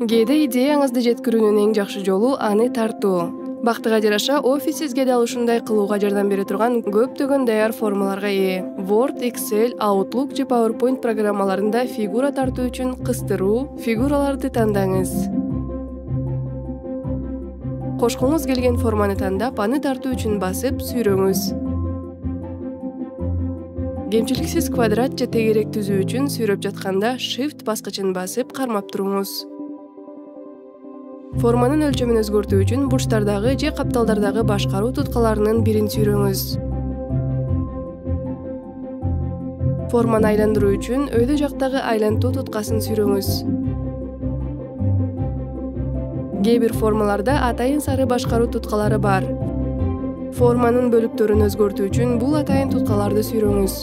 Кээде идеяңызды жеткирүүнүн эң жакшы жолу аны тартуу. Бактыга жараша офис сизге да ушундай кылууга жардам бере турган көптөгөн даяр формаларга ээ. Word, Excel, Outlook же PowerPoint программаларында фигура тартуу үчүн кыстыруу, фигураларды тандаңыз. Кошкуңуз келген форманы тандап, аны тартуу үчүн басып, сүйрөңүз. Кемчиликсиз квадрат же тегерек түзүү үчүн сүйрөп жатканда Shift баскычын басып, кармап туруңуз. Форманын өлчөмүн өзгөртүү үчүн бурчтардагы же капталдардагы башкаруу туткаларынын бирин сүйрөңүз. Форманы айландыруу үчүн өйдө жактагы айлантуу туткасын сүйрөңүз. Кээ бир формаларда атайын сары башкаруу туткалары бар. Форманын бөлүктөрүн өзгөртүү үчүн бул атайын туткаларды сүйрөңүз.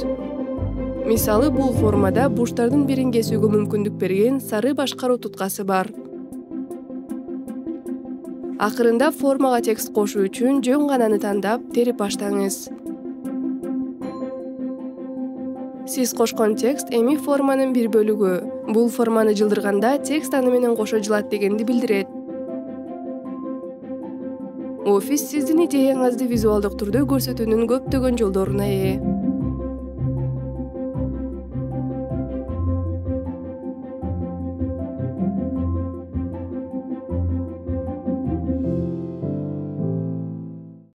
Мисалы, бул формада бурчтардын бирин кесүүгө мүмкүндүк берген сары башкаруу туткасы бар. Акырында формага текст кошуу үчүн жөн гананы тандап, терип баштаңыз. Сиз кошкон текст эми форманын бир бөлүгү. Бул форманы жылдырганда текст аны менен кошо жылат дегенди билдирет. Офис сиздин идеяңызды визуалдык түрдө көрсөтүүнүн көптөгөн жолдоруна ээ.